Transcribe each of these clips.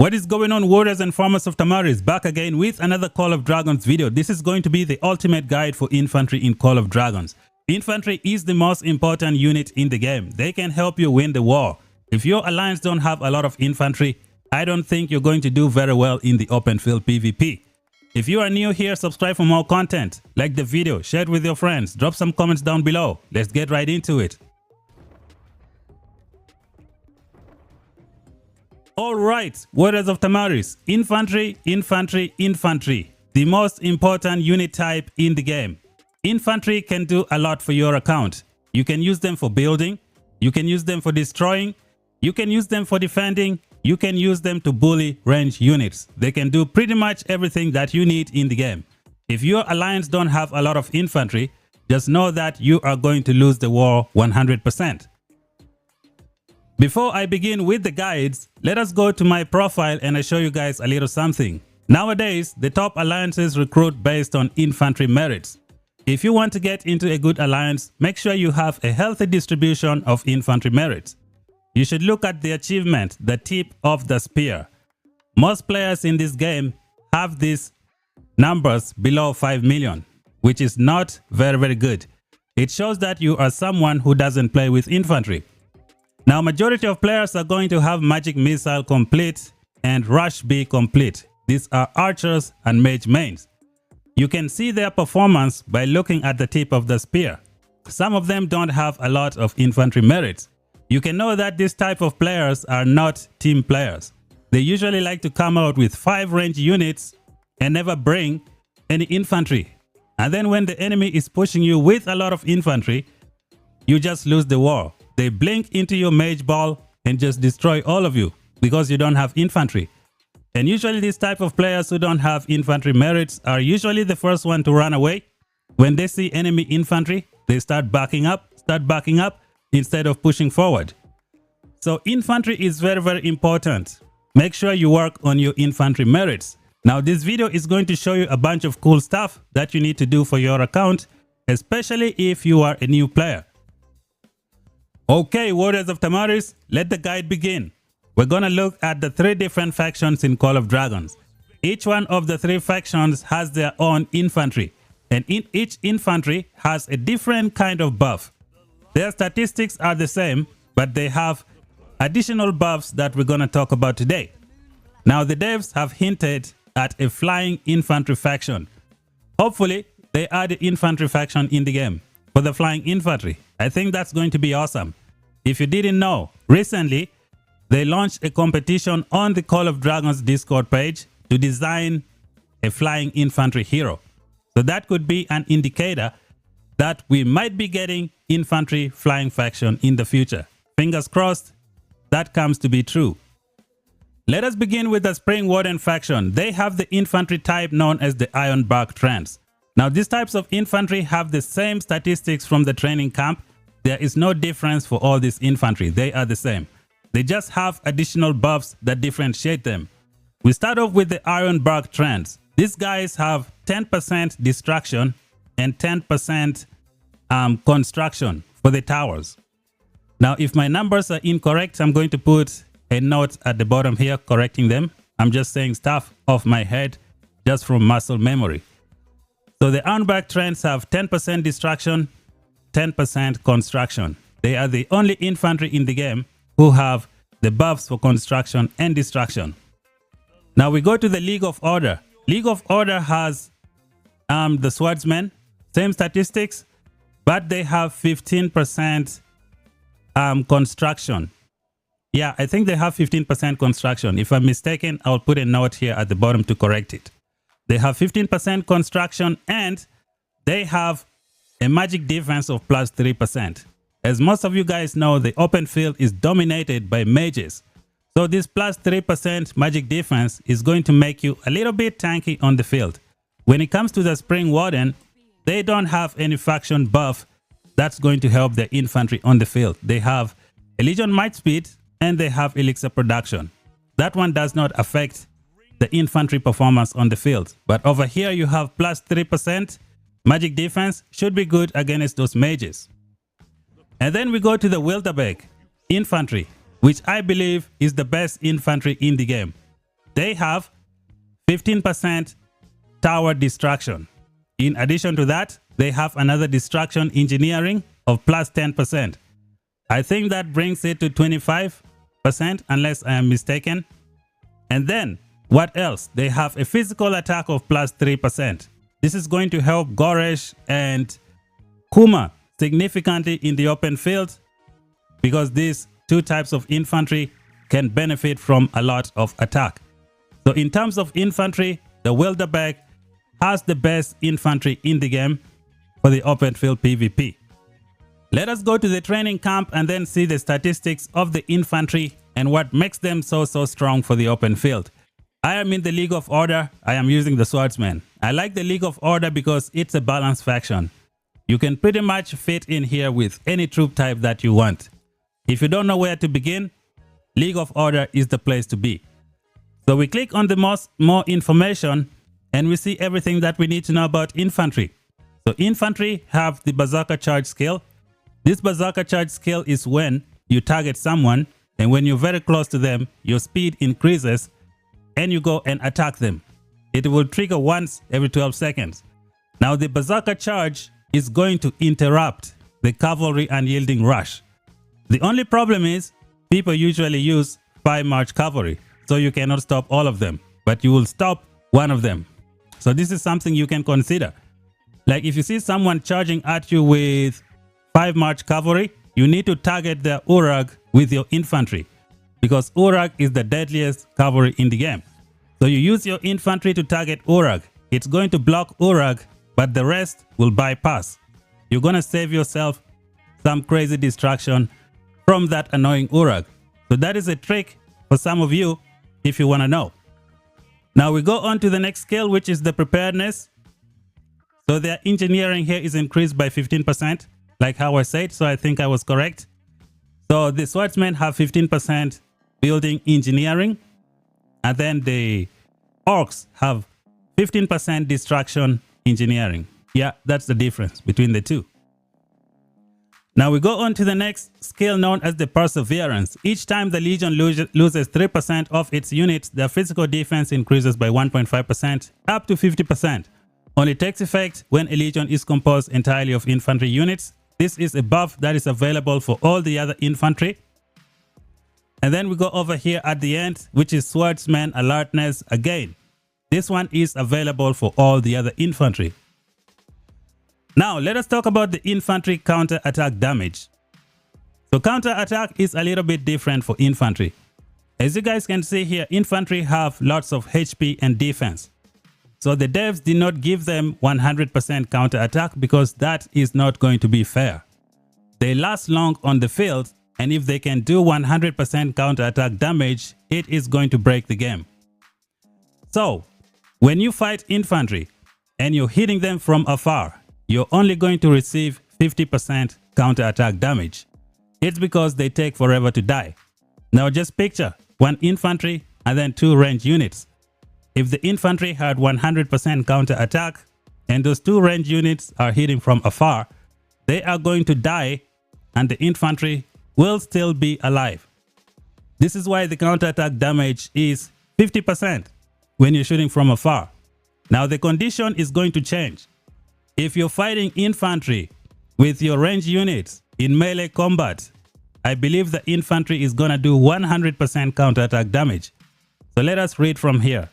What is going on, warriors and farmers of Tamaris? Back again with another Call of Dragons video. This is going to be the ultimate guide for infantry in Call of Dragons. Infantry is the most important unit in the game. They can help you win the war. If your alliance don't have a lot of infantry, I don't think you're going to do very well in the open field PvP. If you are new here, subscribe for more content. Like the video, share it with your friends, drop some comments down below. Let's get right into it. Alright, warriors of Tamaris, infantry. The most important unit type in the game. Infantry can do a lot for your account. You can use them for building, you can use them for destroying, you can use them for defending, you can use them to bully range units. They can do pretty much everything that you need in the game. If your alliance don't have a lot of infantry, just know that you are going to lose the war 100%. Before I begin with the guides, let us go to my profile and I show you guys a little something. Nowadays, the top alliances recruit based on infantry merits. If you want to get into a good alliance, make sure you have a healthy distribution of infantry merits. You should look at the achievement, the tip of the spear. Most players in this game have these numbers below 5 million, which is not very good. It shows that you are someone who doesn't play with infantry. Now, majority of players are going to have magic missile complete and rush B complete. These are archers and mage mains. You can see their performance by looking at the tip of the spear. Some of them don't have a lot of infantry merits. You can know that this type of players are not team players. They usually like to come out with 5 range units and never bring any infantry. And then when the enemy is pushing you with a lot of infantry, you just lose the war. They blink into your mage ball and just destroy all of you because you don't have infantry. And usually these type of players who don't have infantry merits are usually the first one to run away. When they see enemy infantry, they start backing up instead of pushing forward. So infantry is very important. Make sure you work on your infantry merits. Now this video is going to show you a bunch of cool stuff that you need to do for your account, especially if you are a new player. Okay, warriors of Tamaris, let the guide begin. We're gonna look at the 3 different factions in Call of Dragons. Each one of the 3 factions has their own infantry, and in each infantry has a different kind of buff. Their statistics are the same, but they have additional buffs that we're gonna talk about today. Now the devs have hinted at a flying infantry faction. Hopefully they add the infantry faction in the game for the flying infantry. I think that's going to be awesome. If you didn't know, recently they launched a competition on the Call of Dragons Discord page to design a flying infantry hero. So that could be an indicator that we might be getting infantry flying faction in the future. Fingers crossed that comes to be true. Let us begin with the Spring Warden faction. They have the infantry type known as the Ironbark Trance. Now these types of infantry have the same statistics from the training camp. There is no difference for all this infantry. They are the same. They just have additional buffs that differentiate them. We start off with the Ironbark Trance. These guys have 10% distraction and 10% construction for the towers. Now if my numbers are incorrect, I'm going to put a note at the bottom here correcting them. I'm just saying stuff off my head just from muscle memory. So the Ironbark Trance have 10% distraction, 10% construction. They are the only infantry in the game who have the buffs for construction and distraction. Now we go to the League of Order. League of Order has the swordsmen, same statistics, but they have 15% construction. Yeah, I think they have 15% construction. If I'm mistaken, I'll put a note here at the bottom to correct it. They have 15% construction and they have a magic defense of plus 3%. As most of you guys know, the open field is dominated by mages. So this plus 3% magic defense is going to make you a little bit tanky on the field. When it comes to the Spring Warden, they don't have any faction buff that's going to help the infantry on the field. They have a Legion Might Speed and they have Elixir Production. That one does not affect the infantry performance on the field. But over here you have plus 3%. Magic defense should be good against those mages. And then we go to the Wilderbeck infantry, which I believe is the best infantry in the game. they have 15% tower destruction. In addition to that, they have another destruction engineering of plus 10%. I think that brings it to 25%, unless I am mistaken. And then, what else? They have a physical attack of plus 3%. This is going to help Goresh and Kuma significantly in the open field, because these two types of infantry can benefit from a lot of attack. So in terms of infantry, the Wildebeck has the best infantry in the game for the open field PvP. Let us go to the training camp and then see the statistics of the infantry and what makes them so strong for the open field. I am in the League of Order. I am using the Swordsman. I like the League of Order because it's a balanced faction. You can pretty much fit in here with any troop type that you want. If you don't know where to begin, League of Order is the place to be. So we click on the more information and we see everything that we need to know about infantry. So infantry have the Berserker Charge skill. This Berserker Charge skill is when you target someone, and when you're very close to them, your speed increases and you go and attack them. It will trigger once every 12 seconds. Now the Berserker Charge is going to interrupt the cavalry unyielding rush. The only problem is people usually use 5-march cavalry, so you cannot stop all of them, but you will stop one of them. So this is something you can consider. Like if you see someone charging at you with 5-march cavalry, you need to target the Urag with your infantry, because Urag is the deadliest cavalry in the game. So you use your infantry to target Urag. It's going to block Urag, but the rest will bypass. You're going to save yourself some crazy distraction from that annoying Urag. So that is a trick for some of you if you want to know. Now we go on to the next skill, which is the preparedness. So their engineering here is increased by 15%, like how I said, so I think I was correct. So the swordsmen have 15% building engineering, and then the orcs have 15% destruction engineering. Yeah, that's the difference between the two. Now we go on to the next skill known as the perseverance. Each time the legion loses 3% of its units, their physical defense increases by 1.5% up to 50%. Only takes effect when a legion is composed entirely of infantry units. This is a buff that is available for all the other infantry. And then we go over here at the end, which is swordsman alertness again. This one is available for all the other infantry. Now let us talk about the infantry counter attack damage. So counter attack is a little bit different for infantry. As you guys can see here, infantry have lots of HP and defense. So the devs did not give them 100% counter attack because that is not going to be fair. They last long on the field, and if they can do 100% counter attack damage, it is going to break the game. So when you fight infantry and you're hitting them from afar, you're only going to receive 50% counter attack damage. It's because they take forever to die. Now just picture one infantry and then 2 range units. If the infantry had 100% counter attack and those 2 range units are hitting from afar, they are going to die and the infantry will still be alive. This is why the counter attack damage is 50% when you're shooting from afar. Now the condition is going to change. If you're fighting infantry with your range units in melee combat, I believe the infantry is gonna do 100% counter attack damage. So let us read from here.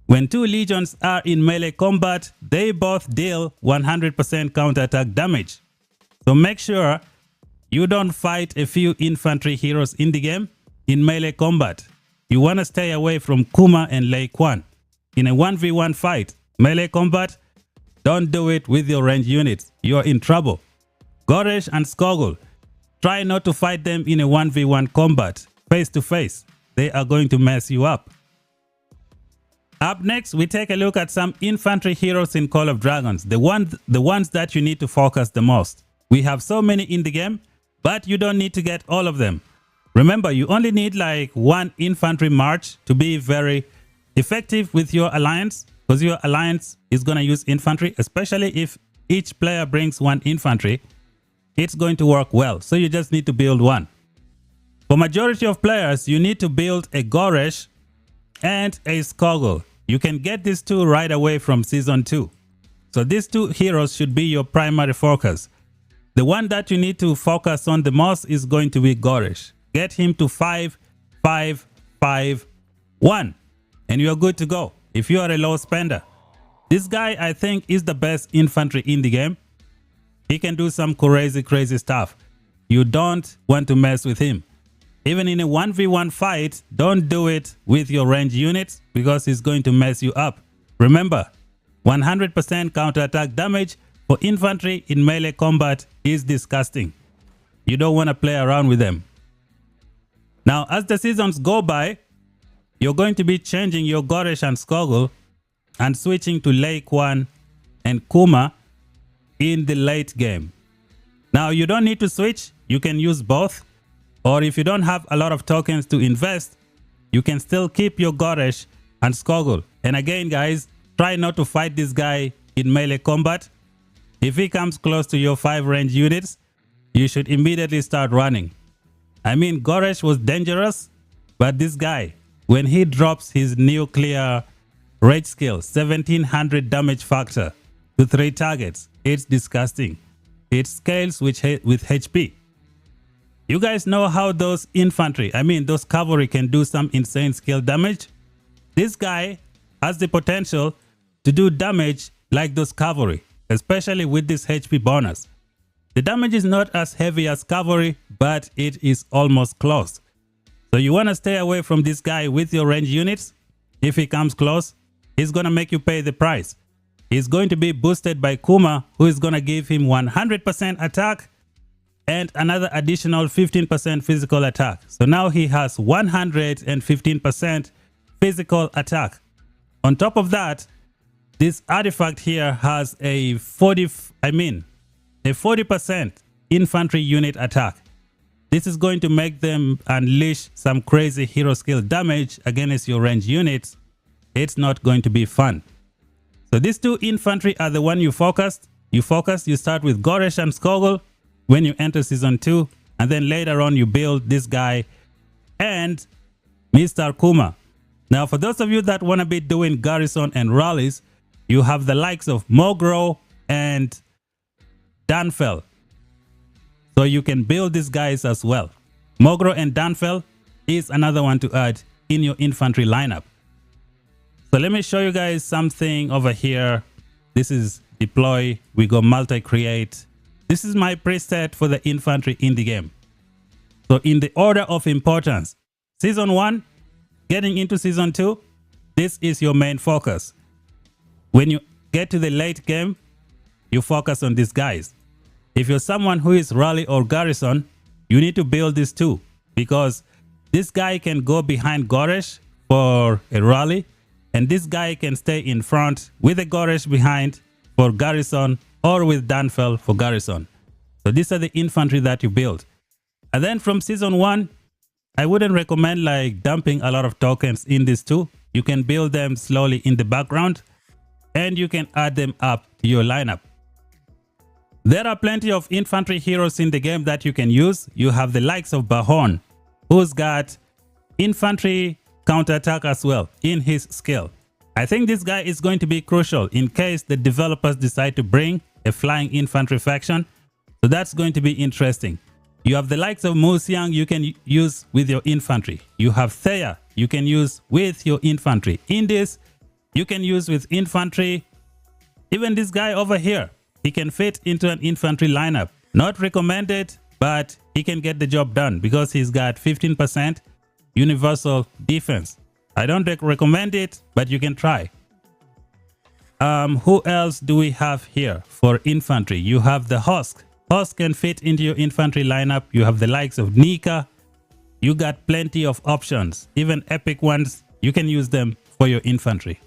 When 2 legions are in melee combat, they both deal 100% counterattack damage. So make sure you don't fight a few infantry heroes in the game in melee combat. You want to stay away from Kuma and Lei Quan. In a 1v1 fight, melee combat, don't do it with your range units. You're in trouble. Goresh and Skogul, try not to fight them in a 1v1 combat, face to face. They are going to mess you up. Up next, we take a look at some infantry heroes in Call of Dragons, the ones that you need to focus the most. We have so many in the game, but you don't need to get all of them. Remember, you only need like 1 infantry march to be very effective with your alliance, because your alliance is going to use infantry, especially if each player brings 1 infantry. It's going to work well, so you just need to build 1. For majority of players, you need to build a Goresh and a Skoggle. You can get these two right away from Season 2. So these two heroes should be your primary focus. The one that you need to focus on the most is going to be Gorish. Get him to 5, 5, 5, 1. And you're good to go if you are a low spender. This guy, I think, is the best infantry in the game. He can do some crazy stuff. You don't want to mess with him. Even in a 1v1 fight, don't do it with your range units because he's going to mess you up. Remember, 100% counterattack damage for infantry in melee combat is disgusting. You don't want to play around with them. Now, as the seasons go by, you're going to be changing your Gorish and Skoggle and switching to Lake 1 and Kuma in the late game. Now, you don't need to switch. You can use both. Or if you don't have a lot of tokens to invest, you can still keep your Gorish and Skoggle. And again, guys, try not to fight this guy in melee combat. If he comes close to your 5 range units, you should immediately start running. I mean, Gorish was dangerous, but this guy, when he drops his nuclear rage skill, 1700 damage factor to 3 targets, it's disgusting. It scales with HP. You guys know how those infantry, those cavalry can do some insane skill damage? This guy has the potential to do damage like those cavalry, especially with this HP bonus. The damage is not as heavy as cavalry, but it is almost close. So you want to stay away from this guy with your range units. If he comes close, he's going to make you pay the price. He's going to be boosted by Kuma, who is going to give him 100% attack and another additional 15% physical attack. So now he has 115% physical attack. On top of that, this artifact here has a 40% infantry unit attack. This is going to make them unleash some crazy hero skill damage against your range units. It's not going to be fun. So these two infantry are the one you focus. You start with Gorish and Skoggle when you enter Season 2. And then later on you build this guy and Mr. Kuma. Now for those of you that want to be doing Garrison and rallies, you have the likes of Mogro and Danfell. So you can build these guys as well. Mogro and Danfell is another one to add in your infantry lineup. So let me show you guys something over here. This is deploy. We go multi-create. This is my preset for the infantry in the game. So in the order of importance, Season 1, getting into Season 2, this is your main focus. When you get to the late game, you focus on these guys. If you're someone who is rally or garrison, you need to build this too, because this guy can go behind Gorish for a rally, and this guy can stay in front with a Gorish behind for garrison or with Danfell for garrison. So these are the infantry that you build. And then from Season 1, I wouldn't recommend like dumping a lot of tokens in this too. You can build them slowly in the background and you can add them up to your lineup. There are plenty of infantry heroes in the game that you can use. You have the likes of Bahorn, who's got infantry counterattack as well in his skill. I think this guy is going to be crucial in case the developers decide to bring a flying infantry faction. So that's going to be interesting. You have the likes of Musiang you can use with your infantry. You have Thea you can use with your infantry. Indis you can use with infantry. Even this guy over here, he can fit into an infantry lineup. Not recommended, but he can get the job done because he's got 15% universal defense. I don't recommend it, but you can try. Who else do we have here for infantry? You have the Husk. Husk can fit into your infantry lineup. You have the likes of Nika. You got plenty of options, even epic ones. You can use them for your infantry.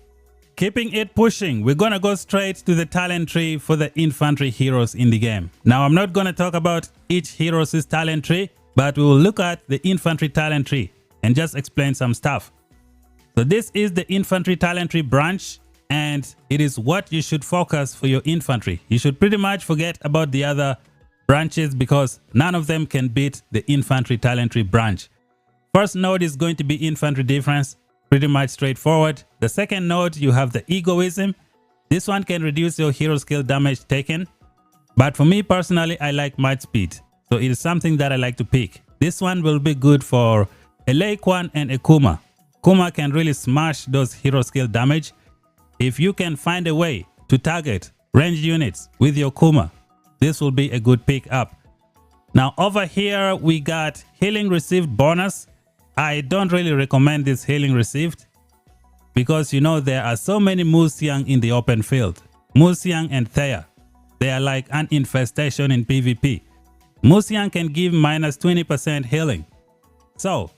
Keeping it pushing, we're gonna go straight to the talent tree for the infantry heroes in the game. Now, I'm not gonna talk about each hero's talent tree, but we will look at the infantry talent tree and just explain some stuff. So this is the infantry talent tree branch, and it is what you should focus for your infantry. You should pretty much forget about the other branches because none of them can beat the infantry talent tree branch. First node is going to be infantry defense. Pretty much straightforward. The second node, you have the egoism. This one can reduce your hero skill damage taken. But for me personally, I like march speed. So it is something that I like to pick. This one will be good for a Lei Quan and a Kuma. Kuma can really smash those hero skill damage. If you can find a way to target ranged units with your Kuma, this will be a good pick up. Now over here, we got healing received bonus. I don't really recommend this healing received because you know there are so many Musiang in the open field. Musiang and Thea, they are like an infestation in PvP. Musiang can give minus 20% healing. So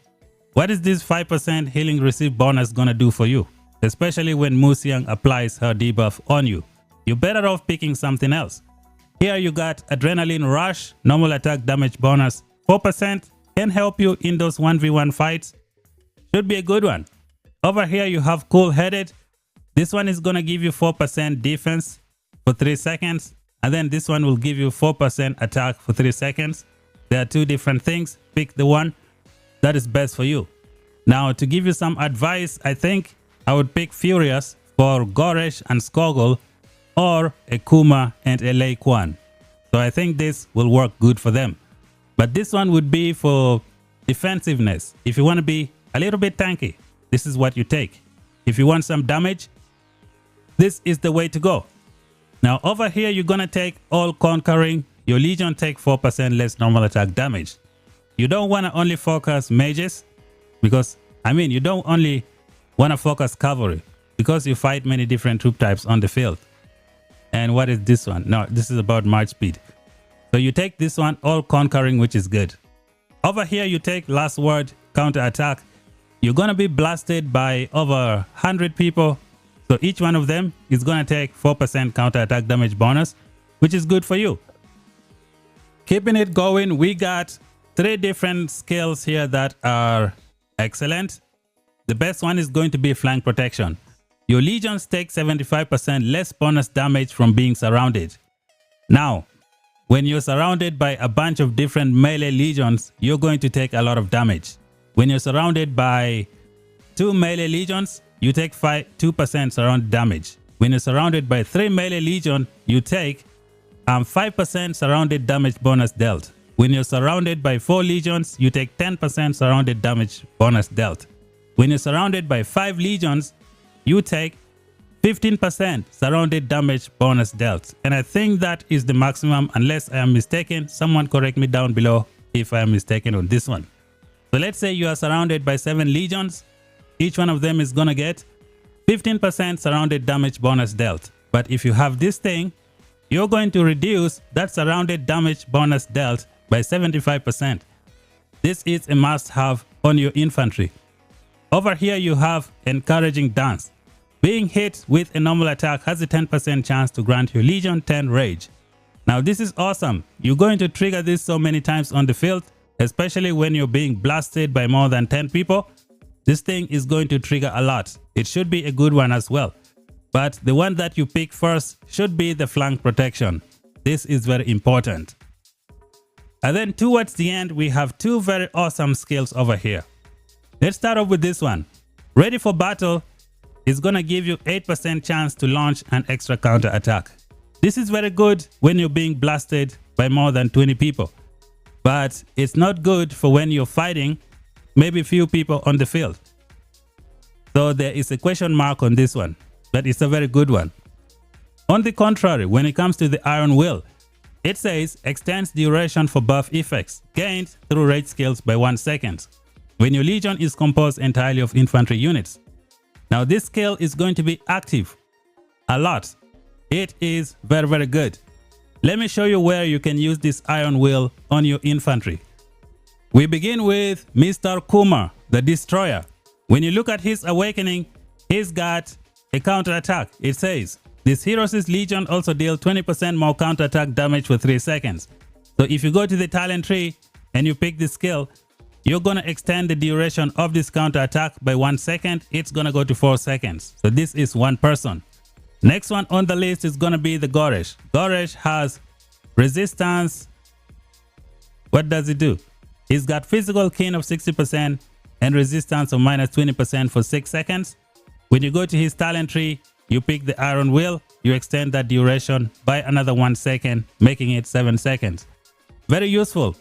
what is this 5% healing received bonus gonna do for you? Especially when Musiang applies her debuff on you. You're better off picking something else. Here you got Adrenaline Rush, normal attack damage bonus 4%. Can help you in those 1v1 fights. Should be a good one. Over here you have Cool Headed. This one is gonna give you 4% defense for 3 seconds. And then this one will give you 4% attack for 3 seconds. There are two different things. Pick the one that is best for you. Now to give you some advice, I think I would pick Furious for Goresh and Skogul, or a Kuma and a Lei Quan. So I think this will work good for them. But this one would be for defensiveness. If you want to be a little bit tanky, this is what you take. If you want some damage, this is the way to go. Now over here, you're going to take All Conquering. Your Legion take 4% less normal attack damage. You don't want to only focus mages because, I mean, you don't only want to focus cavalry because you fight many different troop types on the field. And what is this one? No, this is about march speed. So you take this one, All Conquering, which is good. Over here, you take Last Word, counter attack. You're going to be blasted by over 100 people. So each one of them is going to take 4% counter attack damage bonus, which is good for you. Keeping it going, we got 3 different skills here that are excellent. The best one is going to be flank protection. Your legions take 75% less bonus damage from being surrounded. Now, when you're surrounded by a bunch of different melee legions, you're going to take a lot of damage. When you're surrounded by 2 melee legions, you take 2% surround damage. When you're surrounded by 3 melee legion, you take 5% surrounded damage bonus dealt. When you're surrounded by 4 legions, you take 10% surrounded damage bonus dealt. When you're surrounded by 5 legions, you take 15% surrounded damage bonus dealt. And I think that is the maximum, unless I am mistaken. Someone correct me down below if I am mistaken on this one. So let's say you are surrounded by 7 legions. Each one of them is going to get 15% surrounded damage bonus dealt. But if you have this thing, you're going to reduce that surrounded damage bonus dealt by 75%. This is a must-have on your infantry. Over here you have Encouraging Dance. Being hit with a normal attack has a 10% chance to grant your Legion 10 rage. Now this is awesome. You're going to trigger this so many times on the field, especially when you're being blasted by more than 10 people. This thing is going to trigger a lot. It should be a good one as well. But the one that you pick first should be the flank protection. This is very important. And then towards the end, we have 2 very awesome skills over here. Let's start off with this one. Ready for Battle is going to give you 8% chance to launch an extra counter attack. This is very good when you're being blasted by more than 20 people. But it's not good for when you're fighting maybe few people on the field. So there is a question mark on this one, but it's a very good one. On the contrary, when it comes to the Iron Will, it says extends duration for buff effects gained through rage skills by 1 second when your legion is composed entirely of infantry units. Now this skill is going to be active a lot. It is very, very good. Let me show you where you can use this Iron Will on your infantry. We begin with Mr. Kuma, the Destroyer. When you look at his awakening, he's got a counter attack. It says, this hero's legion also deal 20% more counter attack damage for 3 seconds. So if you go to the talent tree and you pick this skill, you're going to extend the duration of this counter attack by 1 second. It's going to go to 4 seconds. So this is one person. Next one on the list is going to be the Goresh. Goresh has resistance. What does it do? He's got physical kin of 60%, and resistance of minus 20% for 6 seconds. When you go to his talent tree, you pick the iron will, you extend that duration by another 1 second, making it 7 seconds. Very useful.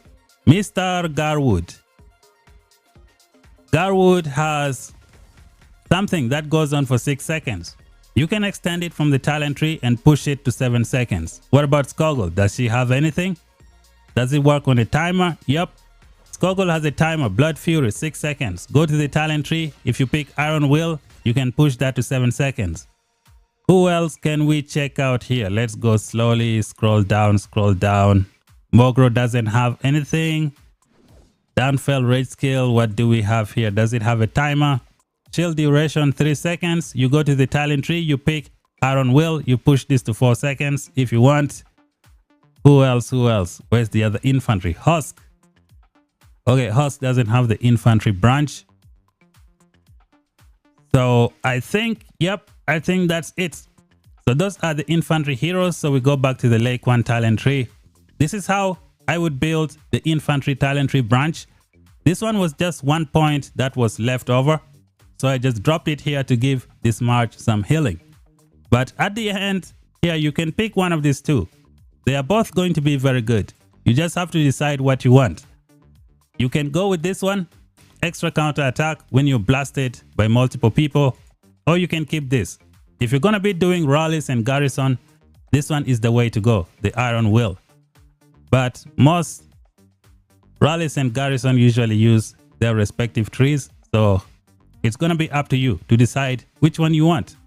Mr. Garwood. Garwood has something that goes on for 6 seconds. You can extend it from the talent tree and push it to 7 seconds. What about Skoggle? Does she have anything? Does it work on a timer? Yep. Skoggle has a timer, Blood Fury, 6 seconds. Go to the talent tree. If you pick Iron Will, you can push that to 7 seconds. Who else can we check out here? Let's go slowly, scroll down, scroll down. Mogro doesn't have anything. Downfell Rage Skill, what do we have here? Does it have a timer? Chill duration 3 seconds. You go to the talent tree, you pick Iron Will, you push this to 4 seconds if you want. Who else? Who else? Where's the other infantry? Husk. Okay, Husk doesn't have the infantry branch. So I think, yep, I think that's it. So those are the infantry heroes. So we go back to the Lake 1 talent tree. This is how I would build the infantry talent tree branch. This one was just 1 point that was left over. So I just dropped it here to give this march some healing. But at the end here, you can pick one of these two. They are both going to be very good. You just have to decide what you want. You can go with this one, extra counter attack when you're blasted by multiple people, or you can keep this. If you're going to be doing rallies and garrison, this one is the way to go, the Iron Will. But most rallies and garrison usually use their respective trees, so it's going to be up to you to decide which one you want.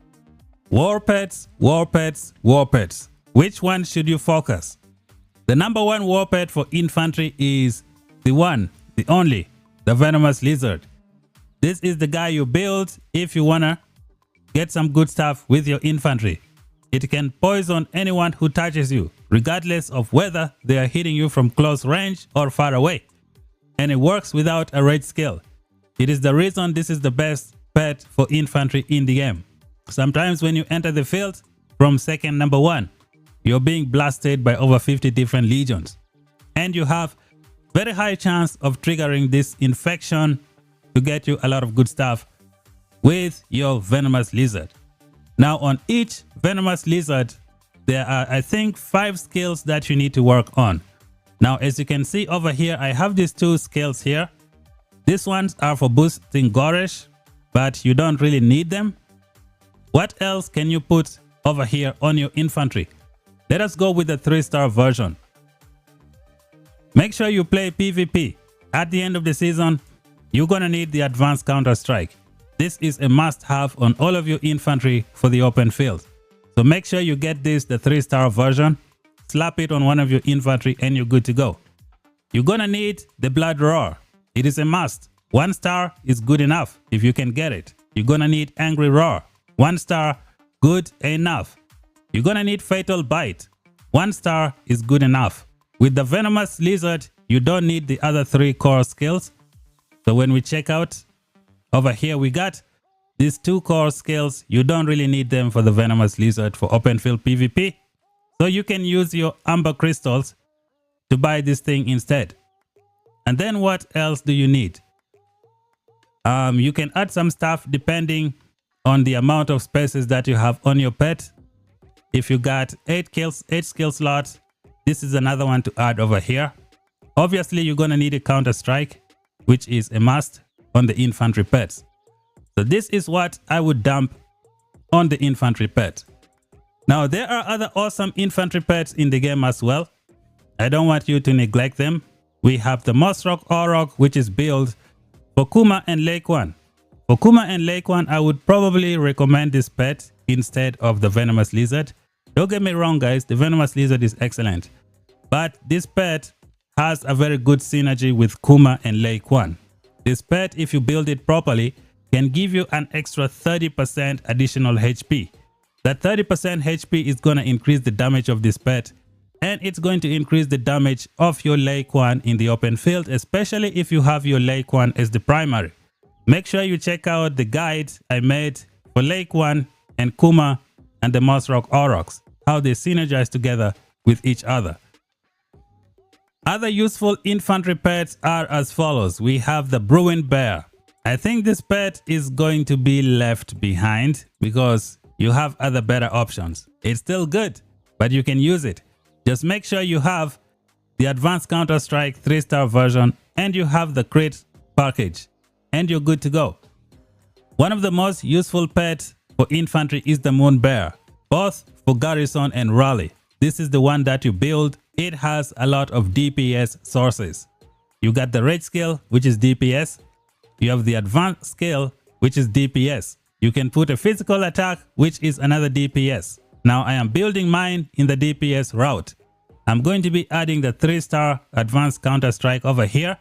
WARPETS, WARPETS, WARPETS. Which one should you focus? The number one WARPET for infantry is the one, the only, the Venomous Lizard. This is the guy you build if you want to get some good stuff with your infantry. It can poison anyone who touches you, regardless of whether they are hitting you from close range or far away. And it works without a rage skill. It is the reason this is the best pet for infantry in the game. Sometimes when you enter the field from second number 1, you're being blasted by over 50 different legions. And you have very high chance of triggering this infection to get you a lot of good stuff with your Venomous Lizard. Now on each Venomous Lizard, there are, I think, 5 skills that you need to work on. Now, as you can see over here, I have these 2 skills here. These ones are for boosting Gorish, but you don't really need them. What else can you put over here on your infantry? Let us go with the 3-star version. Make sure you play PvP. At the end of the season, you're gonna need the advanced counter strike. This is a must-have on all of your infantry for the open field. So make sure you get this, the 3-star version, slap it on one of your infantry and you're good to go. You're gonna need the Blood Roar. It is a must. 1 star is good enough if you can get it. You're gonna need Angry Roar. 1 star, good enough. You're gonna need Fatal Bite. 1 star is good enough. With the Venomous Lizard, you don't need the other 3 core skills. So when we check out over here, we got these 2 core skills. You don't really need them for the Venomous Lizard for open field PvP. So you can use your Amber Crystals to buy this thing instead. And then what else do you need? You can add some stuff depending on the amount of spaces that you have on your pet. If you got 8 skill slots, this is another one to add over here. Obviously, you're going to need a counter strike, which is a must on the infantry pets. So this is what I would dump on the infantry pet. Now, there are other awesome infantry pets in the game as well. I don't want you to neglect them. We have the Mossrock Orc, which is built for Kuma and Lake 1. For Kuma and Lake 1, I would probably recommend this pet instead of the Venomous Lizard. Don't get me wrong, guys, the Venomous Lizard is excellent. But this pet has a very good synergy with Kuma and Lake 1. This pet, if you build it properly, can give you an extra 30% additional HP. That 30% HP is going to increase the damage of this pet, and it's going to increase the damage of your Lake 1 in the open field, especially if you have your Lake 1 as the primary. Make sure you check out the guide I made for Lake 1 and Kuma and the Mossrock Orcs, how they synergize together with each other. Other useful infantry pets are as follows. We have the Bruin Bear. I think this pet is going to be left behind because you have other better options. It's still good, but you can use it. Just make sure you have the Advanced Counter-Strike 3-star version and you have the crit package and you're good to go. One of the most useful pets for infantry is the Moon Bear, both for Garrison and Rally. This is the one that you build. It has a lot of DPS sources. You got the rage skill, which is DPS. You have the advanced skill, which is DPS. You can put a physical attack, which is another DPS. Now I am building mine in the DPS route. I'm going to be adding the 3-star advanced counter-strike over here.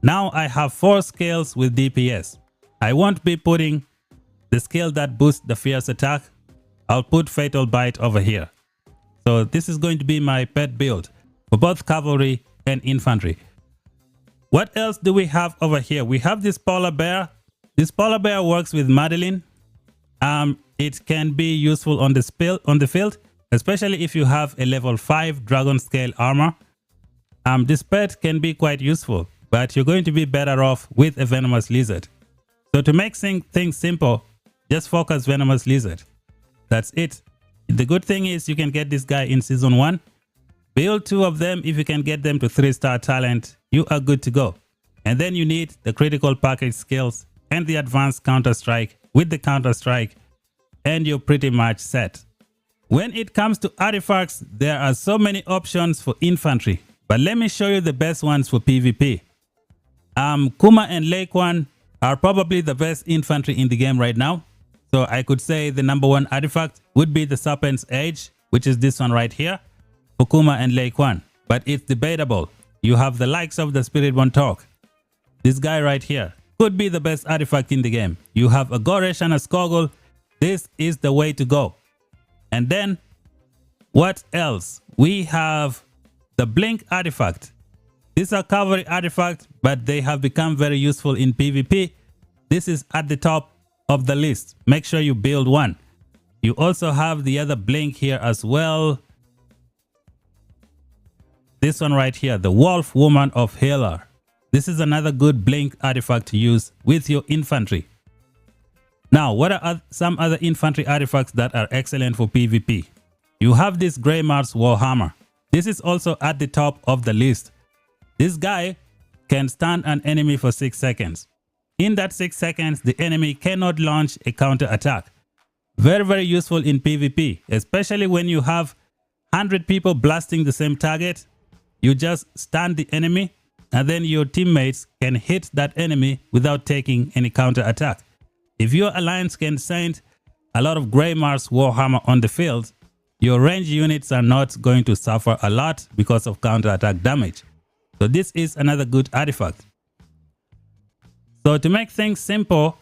Now I have 4 skills with DPS. I won't be putting the skill that boosts the fierce attack. I'll put fatal bite over here. So this is going to be my pet build for both cavalry and infantry. What else do we have over here? We have this polar bear. This polar bear works with Madeline. It can be useful on the field, especially if you have a level 5 dragon scale armor. This pet can be quite useful, but you're going to be better off with a venomous lizard. So to make things simple, just focus venomous lizard. That's it. The good thing is you can get this guy in season 1. Build 2 of them. If you can get them to 3-star talent, you are good to go. And then you need the critical package skills and the advanced counter-strike with the counter-strike, and you're pretty much set. When it comes to artifacts, there are so many options for infantry, but let me show you the best ones for PvP. Kuma and Lakewan are probably the best infantry in the game right now. So I could say the #1 artifact would be the Serpent's Edge, which is this one right here, for Kuma and Lakewan. But it's debatable. You have the likes of the Spiritborn Talk. This guy right here could be the best artifact in the game. You have a Goresh and a Skogul. This is the way to go. And then, what else? We have the Blink artifact. These are cavalry artifacts, but they have become very useful in PvP. This is at the top of the list. Make sure you build one. You also have the other Blink here as well. This one right here, the Wolf Woman of Healer. This is another good Blink artifact to use with your infantry. Now, what are some other infantry artifacts that are excellent for PvP? You have this Grey Mars Warhammer. This is also at the top of the list. This guy can stun an enemy for 6 seconds. In that 6 seconds, the enemy cannot launch a counter attack. Very, very useful in PvP, especially when you have 100 people blasting the same target. You just stun the enemy and then your teammates can hit that enemy without taking any counter attack. If your alliance can send a lot of Grey Mars Warhammer on the field, your range units are not going to suffer a lot because of counter attack damage. So this is another good artifact. So to make things simple,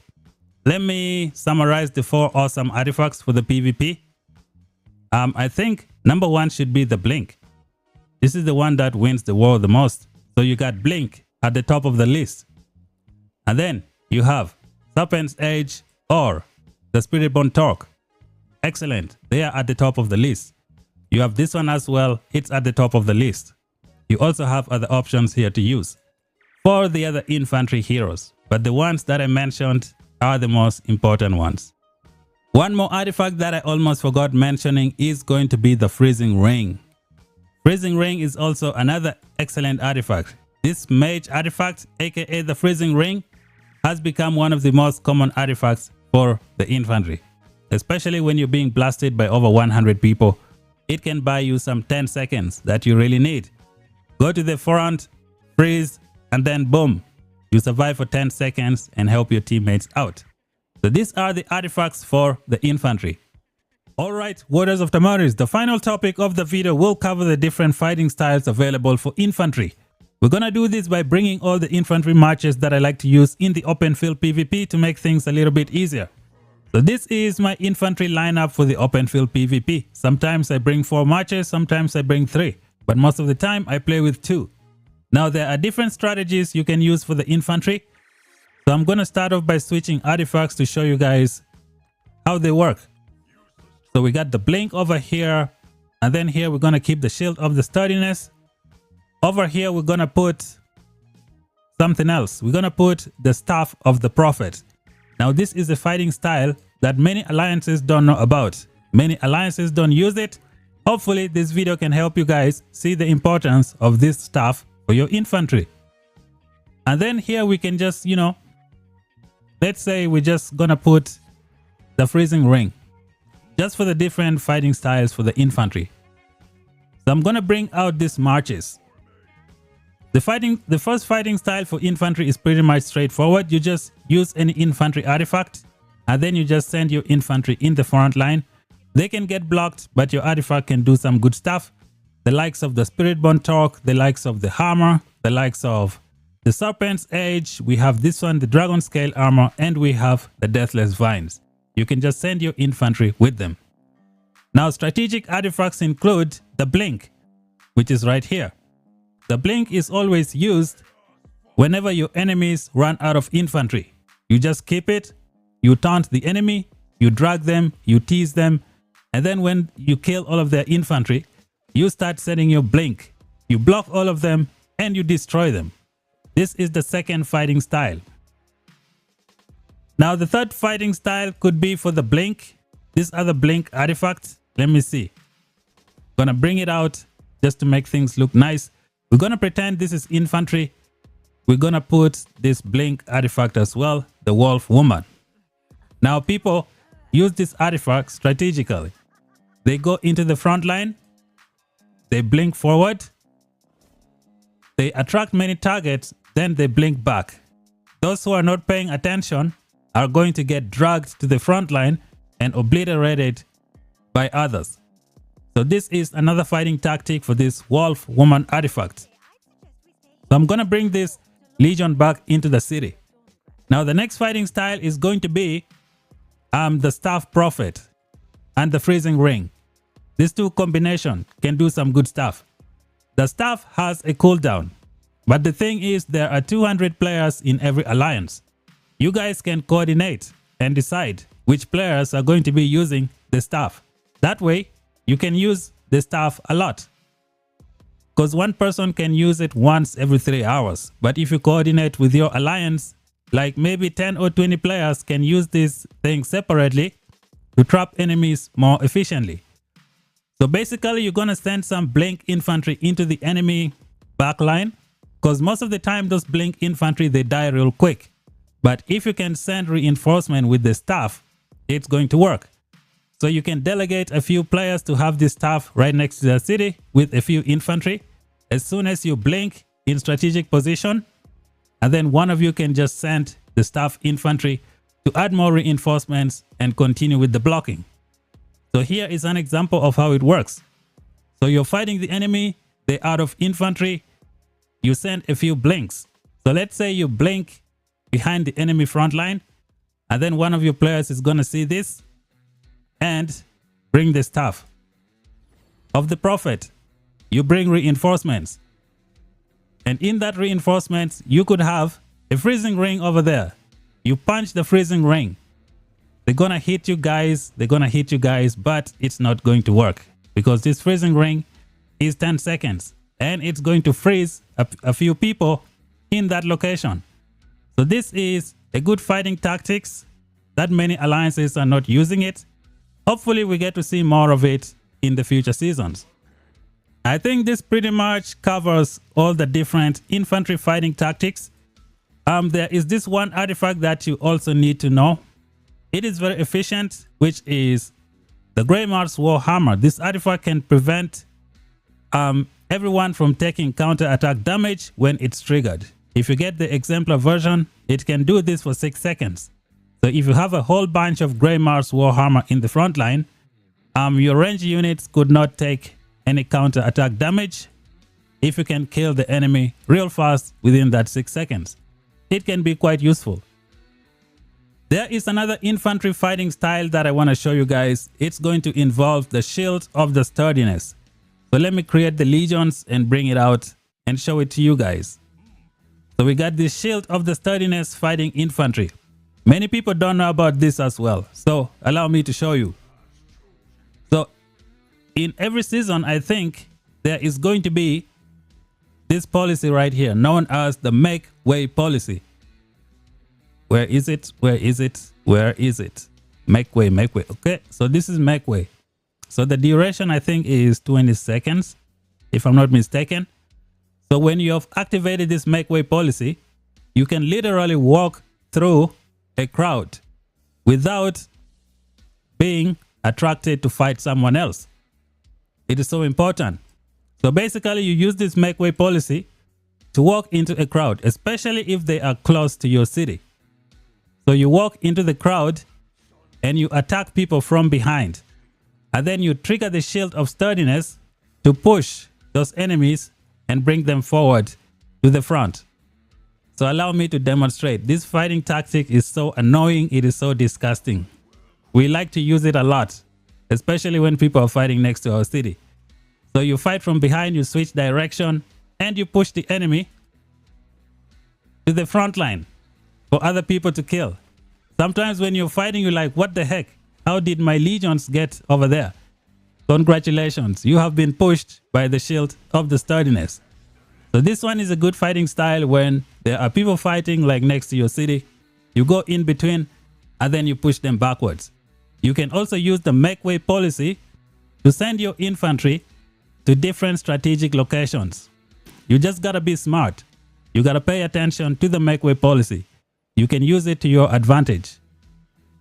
let me summarize the 4 awesome artifacts for the PvP. I think #1 should be the Blink. This is the one that wins the war the most. So you got Blink at the top of the list. And then you have Serpent's Edge or the Spiritborn Talk. Excellent. They are at the top of the list. You have this one as well. It's at the top of the list. You also have other options here to use for the other infantry heroes. But the ones that I mentioned are the most important ones. One more artifact that I almost forgot mentioning is going to be the Freezing Ring. Freezing Ring is also another excellent artifact. This mage artifact, aka the Freezing Ring, has become one of the most common artifacts for the infantry. Especially when you're being blasted by over 100 people. It can buy you some 10 seconds that you really need. Go to the front, freeze, and then boom. You survive for 10 seconds and help your teammates out. So these are the artifacts for the infantry. Alright, Warriors of Tamaris, the final topic of the video will cover the different fighting styles available for infantry. We're gonna do this by bringing all the infantry marches that I like to use in the open field PvP to make things a little bit easier. So this is my infantry lineup for the open field PvP. Sometimes I bring 4 marches, sometimes I bring 3. But most of the time I play with 2. Now there are different strategies you can use for the infantry. So I'm going to start off by switching artifacts to show you guys how they work. So we got the Blink over here. And then here we're going to keep the Shield of the Sturdiness. Over here we're going to put something else. We're gonna put the Staff of the Prophet. Now this is a fighting style that many alliances don't know about. Many alliances don't use it. Hopefully this video can help you guys see the importance of this staff for your infantry. And then here we can just, you know, let's say we're just gonna put the freezing ring just for the different fighting styles for the infantry. So I'm gonna bring out these marches. The first fighting style for infantry is pretty much straightforward. You just use any infantry artifact and then you just send your infantry in the front line. They can get blocked, but your artifact can do some good stuff. The likes of the Spiritborn Torque, the likes of the Hammer, the likes of the Serpent's Edge. We have this one, the Dragon Scale Armor, and we have the Deathless Vines. You can just send your infantry with them. Now, strategic artifacts include the Blink, which is right here. The Blink is always used whenever your enemies run out of infantry. You just keep it, you taunt the enemy, you drag them, you tease them, and then when you kill all of their infantry, you start setting your Blink. You block all of them and you destroy them. This is the second fighting style. Now the third fighting style could be for the Blink. These are the Blink artifacts. Let me see. Gonna bring it out just to make things look nice. We're gonna pretend this is infantry. We're gonna put this Blink artifact as well, the Wolf Woman. Now people use this artifact strategically. They go into the front line, they blink forward, they attract many targets, then they blink back. Those who are not paying attention are going to get dragged to the front line and obliterated by others. So this is another fighting tactic for this Wolf Woman artifact. So I'm gonna bring this Legion back into the city. Now the next fighting style is going to be the Staff Prophet and the Freezing Ring. These two combination can do some good stuff. The staff has a cooldown, but the thing is there are 200 players in every alliance. You guys can coordinate and decide which players are going to be using the staff. That way you can use the staff a lot, because one person can use it once every 3 hours. But if you coordinate with your alliance, like maybe 10 or 20 players can use this thing separately to trap enemies more efficiently. So basically you're gonna send some Blink infantry into the enemy backline, because most of the time those Blink infantry, they die real quick. But if you can send reinforcement with the staff, it's going to work. So you can delegate a few players to have this staff right next to the city with a few infantry. As soon as you blink in strategic position, and then one of you can just send the staff infantry to add more reinforcements and continue with the blocking. So here is an example of how it works. So you're fighting the enemy, they're out of infantry, you send a few blinks. So let's say you blink behind the enemy front line, and then one of your players is gonna see this and bring the staff of the prophet. You bring reinforcements, and in that reinforcements you could have a freezing ring over there. You punch the freezing ring, they're gonna hit you guys, but it's not going to work because this freezing ring is 10 seconds and it's going to freeze a few people in that location. So this is a good fighting tactics that many alliances are not using it. Hopefully we get to see more of it in the future seasons. I think this pretty much covers all the different infantry fighting tactics. There is this one artifact that you also need to know. It is very efficient, which is the Grey Mars Warhammer. This artifact can prevent everyone from taking counter attack damage when it's triggered. If you get the exemplar version, it can do this for 6 seconds. So if you have a whole bunch of Grey Mars Warhammer in the front line, your range units could not take any counter attack damage if you can kill the enemy real fast within that 6 seconds. It can be quite useful. There is another infantry fighting style that I want to show you guys. It's going to involve the Shield of the Sturdiness. So let me create the legions and bring it out and show it to you guys. So we got this Shield of the Sturdiness fighting infantry. Many people don't know about this as well, so allow me to show you. So in every season, I think there is going to be this policy right here, known as the make way policy. Where is it? Where is it? Where is it? Make way, make way. Okay, so this is make way. So the duration, I think, is 20 seconds, if I'm not mistaken. So when you have activated this make way policy, you can literally walk through a crowd without being attracted to fight someone else. It is so important. So basically, you use this make way policy to walk into a crowd, especially if they are close to your city. So you walk into the crowd and you attack people from behind. And then you trigger the shield of sturdiness to push those enemies and bring them forward to the front. So allow me to demonstrate. This fighting tactic is so annoying. It is so disgusting. We like to use it a lot, especially when people are fighting next to our city. So you fight from behind, you switch direction, and you push the enemy to the front line for other people to kill. Sometimes when you're fighting, you're like, what the heck? How did my legions get over there? Congratulations, you have been pushed by the shield of the sturdiness. So this one is a good fighting style when there are people fighting like next to your city. You go in between and then you push them backwards. You can also use the make way policy to send your infantry to different strategic locations. You just gotta be smart. You gotta pay attention to the make way policy. You can use it to your advantage.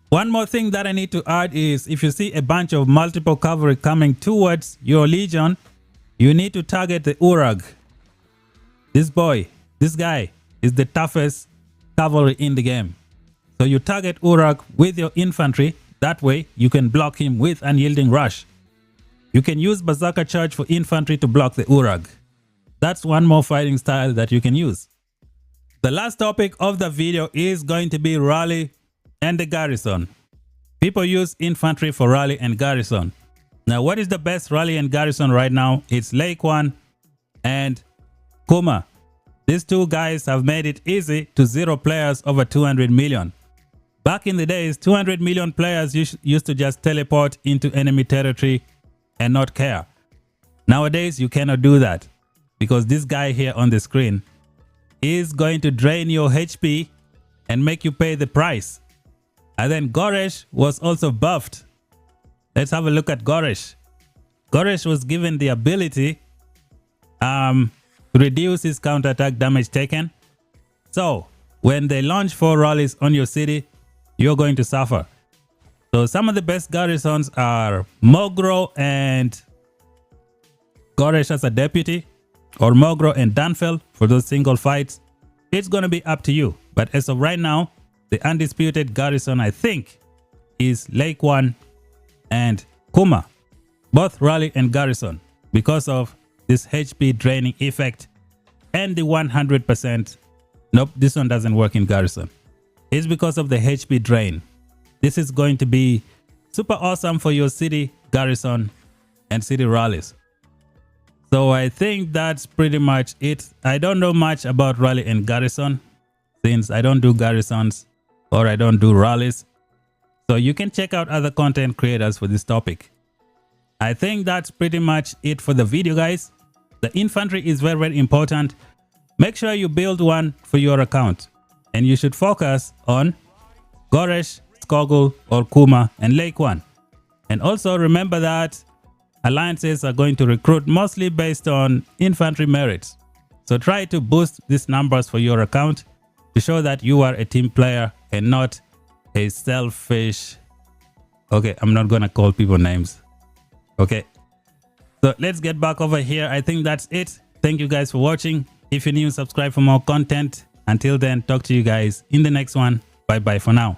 One more thing that I need to add is if you see a bunch of multiple cavalry coming towards your legion, you need to target the Urag. This guy is the toughest cavalry in the game. So you target Urag with your infantry. That way you can block him with unyielding rush. You can use Berserker Charge for infantry to block the Urag. That's one more fighting style that you can use. The last topic of the video is going to be rally and the garrison. People use infantry for rally and garrison. Now, what is the best rally and garrison right now? It's Lake 1 and Kuma. These two guys have made it easy to zero players over 200 million. Back in the days, 200 million players used to just teleport into enemy territory and not care. Nowadays, you cannot do that because this guy here on the screen is going to drain your HP and make you pay the price. And then Goresh was also buffed. Let's have a look at Goresh. Goresh was given the ability to reduce his counterattack damage taken. So when they launch 4 rallies on your city, you're going to suffer. So some of the best garrisons are Mogro and Goresh as a deputy, or Mogro and Danfel for those single fights. It's going to be up to you. But as of right now, the undisputed garrison, I think, is Lake 1 and Kuma. Both rally and garrison because of this HP draining effect and the 100%. Nope, this one doesn't work in garrison. It's because of the HP drain. This is going to be super awesome for your city garrison and city rallies. So I think that's pretty much it. I don't know much about rally and garrison since I don't do garrisons or I don't do rallies. So you can check out other content creators for this topic. I think that's pretty much it for the video, guys. The infantry is very, very important. Make sure you build one for your account. And you should focus on Goresh, Skogul, or Kuma, and Lake 1. And also remember that alliances are going to recruit mostly based on infantry merits. So try to boost these numbers for your account to show that you are a team player and not a selfish... Okay, I'm not going to call people names. Okay. So let's get back over here. I think that's it. Thank you guys for watching. If you're new, subscribe for more content. Until then, talk to you guys in the next one. Bye bye for now.